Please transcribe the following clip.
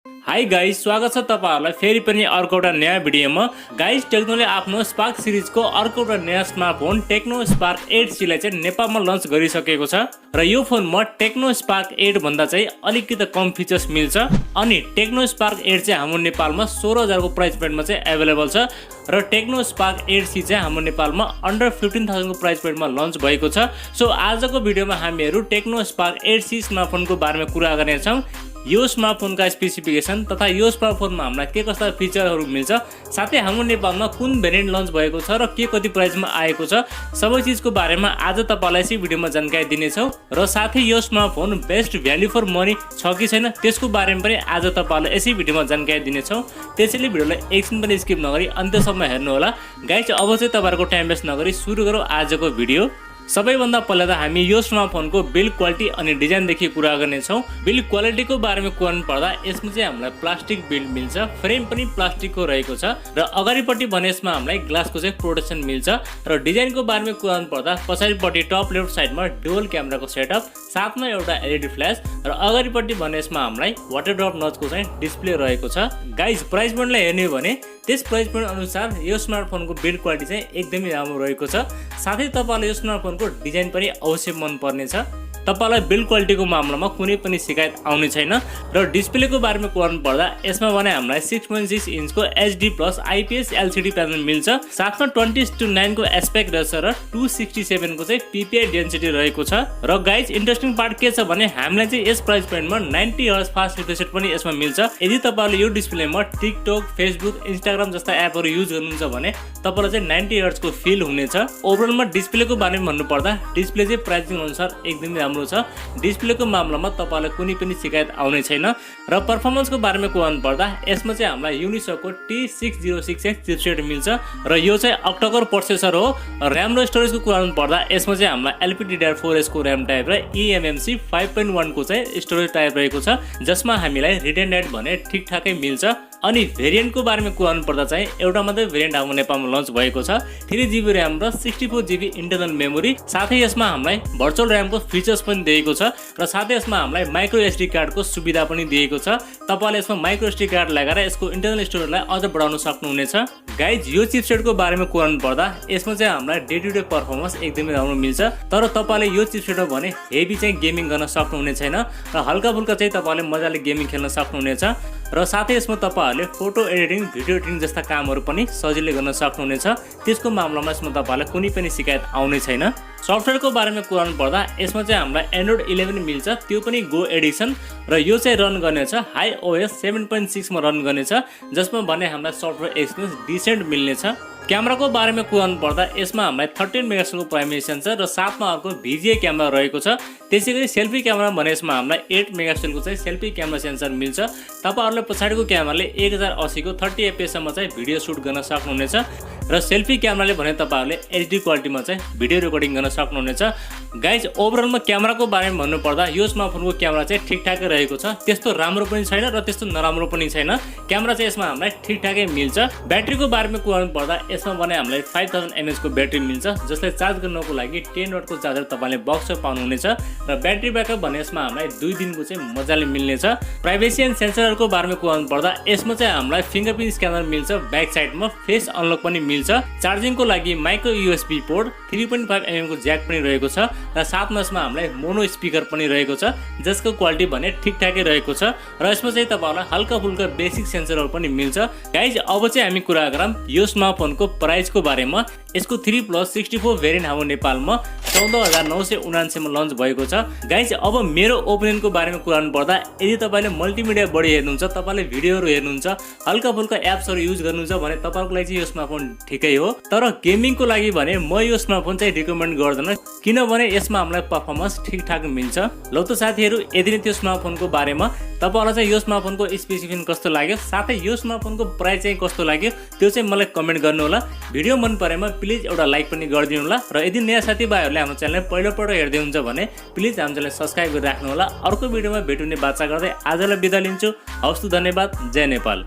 High guys, स्वागत छ तपाईहरुलाई फेरि पनि अर्को एउटा नयाँ भिडियोमा। गाइस, टेक्नोले आफ्नो स्पार्क सिरिजको अर्को एउटा नयाँ स्मार्टफोन टेक्नो स्पार्क 8C लाई चाहिँ नेपालमा लन्च गरिसकेको छ र यो फोनमा टेक्नो स्पार्क 8 भन्दा चाहिँ अलिकति कम फिचर्स मिल्छ अनि टेक्नो स्पार्क 8 चाहिँ हाम्रो नेपालमा 16000 को प्राइस पोइन्टमा चाहिँ अवेलेबल छ र टेक्नो स्पार्क 8C चाहिँ हाम्रो नेपालमा अन्डर 15000 को प्राइस पोइन्टमा लन्च भएको छ। सो आजको भिडियोमा हामीहरु टेक्नो स्पार्क 8C स्मार्टफोनको बारेमा कुरा गर्नेछौं। यो स्मार्टफोनका स्पेसिफिकेसन तथा यो स्मार्टफोनमा हामीलाई के कस्ता फिचरहरु मिल्छ, साथै हाम्रो नेपालमा कुन भेरिएन्ट लन्च भएको छ र के कति प्राइसमा आएको छ, सबै चीजको बारेमा आज तपाईलाई यस भिडियोमा जानकारी दिनेछौं र साथै यो smartphone best value for money छ कि छैन त्यसको बारेमा पनि आज तपाईलाई यसै भिडियोमा जानकारी दिनेछौं। त्यसैले भिडियोलाई एकछिन पनि स्किप नगरी अन्त्यसम्म हेर्नु होला। गाइस, अब चाहिँ तपाईहरुको टाइम वेस्ट नगरी सुरु गरौँ आजको भिडियो। सबैभन्दा पहिला त हामी यो स्मार्टफोनको बिल्ड क्वालिटी अनि डिजाइनदेखि कुरा गर्नेछौं। बिल्ड क्वालिटीको बारेमा कुरा पर्दा यसमा चाहिँ हामीलाई प्लास्टिक बिल्ड मिल्छ, फ्रेम पनि प्लास्टिकको रहेको छ र अगाडिपट्टि भने यसमा हामीलाई ग्लासको चाहिँ प्रोटेक्सन मिल्छ र डिजाइनको बारेमा कुरा पर्दा पछाडिपट्टि टप लेफ्ट साइडमा डुअल क्यामेराको सेटअप, साथमा एउटा एलईडी फ्ल्याश र अगाडिपट्टि भने यसमा हामीलाई वाटर ड्रप नचको चाहिँ डिस्प्ले रहेको छ। गाइस, प्राइस पोइन्टलाई हेर्ने हो भने त्यस प्राइस पोइन्ट अनुसार यो स्मार्टफोनको बिल्ड क्वालिटी चाहिँ एकदमै राम्रो रहेको छ। साथै तपाईलाई यो स्मार्टफोनको डिजाइन पनि अवश्य मन पर्नेछ। तपाईलाई बिल्ड क्वालिटीको मामलामा कुनै पनि शिकायत आउने छैन र डिस्प्लेको बारेमा कुरा पर्दा यसमा भने हामीलाई 6.6 इन्चको HD+ IPS LCD प्यानल मिल्छ, साथमा 20:9 को एस्पेक्ट रेशियो र 267 को चाहिँ PPI डेन्सिटी रहेको छ। र गाइस, इन्ट्रेस्टिङ पार्ट के छ भने हामीलाई चाहिँ यस प्राइस पोइन्टमा 90Hz फास्ट रिफ्रेश रेट पनि यसमा मिल्छ। यदि तपाईले यो डिस्प्लेमा टिकटक, फेसबुक, इन्स्टाग्राम जस्ता एपहरु युज गर्नुहुन्छ भने तपाईलाई चाहिँ 90Hz को फिल हुनेछ। ओभरअलमा डिस्प्लेको बारेमा भन्नु पर्दा डिस्प्ले चाहिँ प्राइसिङ अनुसार एकदमै राम्रो छ। डिस्प्लेको मामलामा तपाईलाई कुनै पनि शिकायत आउने छैन र परफर्मेन्सको बारेमा कुरा पर्दा यसमा चाहिँ हामीलाई युनिसोकको T606X चिपसेट मिल्छ र यो चाहिँ अक्टाकोर प्रोसेसर हो। र्याम र स्टोरेजको कुरा पर्दा यसमा चाहिँ हामीलाई LPDDR4S को र्याम टाइप र eMMC 5.1 को चाहिँ स्टोरेज टाइप रहेको छ, जसमा हामीलाई रिटेन्डेड भने ठिकठाकै मिल्छ। अनि भेरिएन्टको बारेमा कुरा पर्दा चाहिँ एउटा मात्रै भेरिएन्ट हाम्रो नेपालमा लन्च भएको छ, 3GB र्याम र 64GB इन्टरनल मेमोरी। साथै यसमा हामीलाई भर्चुअल र्यामको फिचर्स पनि दिएको छ र साथै यसमा हामीलाई माइक्रो SD कार्डको सुविधा पनि दिएको छ। तपाईले यसमा माइक्रो SD कार्ड लगाएर यसको इन्टरनल स्टोरेजलाई अझ बढाउन सक्नुहुनेछ। गाइज, यो चिपसेटको बारेमा कुरा पर्दा यसमा चाहिँ हामीलाई डे टु डे परफर्मेन्स एकदमै राम्रो मिल्छ, तर तपाईले यो चिपसेटमा भने हेभी चाहिँ गेमिङ गर्न सक्नुहुने छैन र हल्का फुल्का चाहिँ तपाईले मजाले गेमिङ खेल्न सक्नुहुनेछ र साथै यसमा तपाईहरुले फोटो एडिटिङ, भिडियो एडिटिङ जस्ता कामहरु पनि सजिलै गर्न सक्नुहुनेछ। त्यसको मामलामा यसमा तपाईलाई कुनै पनि शिकायत आउने छैन। सफ्टवेयरको बारेमा कुरा पर्दा यसमा चाहिँ हामीलाई एन्ड्रोइड 11 मिल्छ, त्यो पनि गो एडिसन र यो चाहिँ रन गर्नेछ iOS 7.6 मा रन गर्नेछ, जसमा भने हामीलाई सफ्टवेयर एक्सपिरियन्स डिसेन्ट मिल्नेछ। क्यामेराको बारेमा कुरा पर्दा यसमा हामीलाई 13 मेगापिक्सलको प्राइमेरी सेन्सर र साथमा अर्को VGA क्यामेरा रहेको छ। त्यसैगरी सेल्फी क्यामेरा भने यसमा हामीलाई 8 मेगापिक्सलको चाहिँ सेल्फी क्यामेरा सेन्सर मिल्छ। तपाईहरुले पछाडिको क्यामेराले 1080 को 30 fps सम्म चाहिँ भिडियो सुट गर्न सक्नुहुनेछ र सेल्फी क्यामेराले भने तपाईहरुले HD क्वालिटीमा चाहिँ भिडियो रेकर्डिङ गर्न सक्नुहुनेछ। गाइज, ओभरअलमा क्यामेराको बारेमा भन्नु पर्दा यो स्मार्टफोनको क्यामेरा चाहिँ ठिकठाकै रहेको छ, त्यस्तो राम्रो पनि छैन र त्यस्तो नराम्रो पनि छैन। क्यामेरा चाहिँ यसमा हामीलाई ठिकठाकै मिल्छ। ब्याट्रीको बारेमा कुरा पर्दा यसमा भने हामीलाई 5000 mAh को ब्याट्री मिल्छ, जसलाई चार्ज गर्नको लागि 10 वाटको चार्जर तपाईले बक्समा पाउनुहुनेछ र ब्याट्री ब्याकअप भने यसमा हामीलाई 2 दिनको चाहिँ मजाले मिल्नेछ। प्राइभेसी एन्ड सेन्सरहरुको बारेमा कुरा पर्दा यसमा चाहिँ हामीलाई फिंगरप्रिन्ट स्क्यानर मिल्छ, ब्याक साइडमा फेस अनलक पनि मिल्छ। चार्जिङको लागि माइक्रो USB पोर्ट, 3.5mm को ज्याक पनि रहेको छ र साथमा यसमा हामीलाई मोनो स्पिकर पनि रहेको छ, जसको क्वालिटी भने ठिकठाकै रहेको छ र यसमा चाहिँ तपाईहरुलाई हल्का फुल्का बेसिक सेन्सरहरु पनि मिल्छ। गाइज, अब चाहिँ हामी कुरा गरौँ यो स्मार्टफोनको प्राइसको बारेमा। यसको 3+64 भेरिएन्ट हाम्रो नेपालमा 14979 मा लन्च भएको छ। गाइज, अब मेरो ओपिनियनको बारेमा कुरा पर्दा यदि तपाईले मल्टिमिडिया बढी हेर्नुहुन्छ, तपाईले भिडियोहरु हेर्नुहुन्छ, हल्का फुल्का एप्सहरु युज गर्नुहुन्छ भने तपाईहरुको लागि चाहिँ यो स्मार्टफोन ठिकै हो, तर गेमिङको लागि भने म यो स्मार्टफोन चाहिँ रिकमेन्ड गर्दैन, किनभने यसमा हामीलाई परफर्मेन्स ठिकठाक मिल्छ। ल त साथीहरु, यदि नै त्यो स्मार्टफोनको बारेमा तपाईहरुलाई चाहिँ यो स्मार्टफोनको स्पेसिफिकेसन कस्तो लाग्यो, साथै यो स्मार्टफोनको प्राइस चाहिँ कस्तो लाग्यो, त्यो चाहिँ मलाई कमेन्ट गर्नु होला। भिडियो मन परेमा प्लिज एउटा लाइक पनि गरिदिनु होला र यदि नयाँ साथीभाइहरुले हाम्रो च्यानललाई पहिलोपल्ट हेर्दै हुनुहुन्छ भने प्लिज हाम्रो च्यानललाई सब्स्क्राइब गरिराख्नु होला। अर्को भिडियोमा भेट्ने बाचा गर्दै आजलाई बिदा लिन्छु। हवस् त, धन्यवाद। जय नेपाल।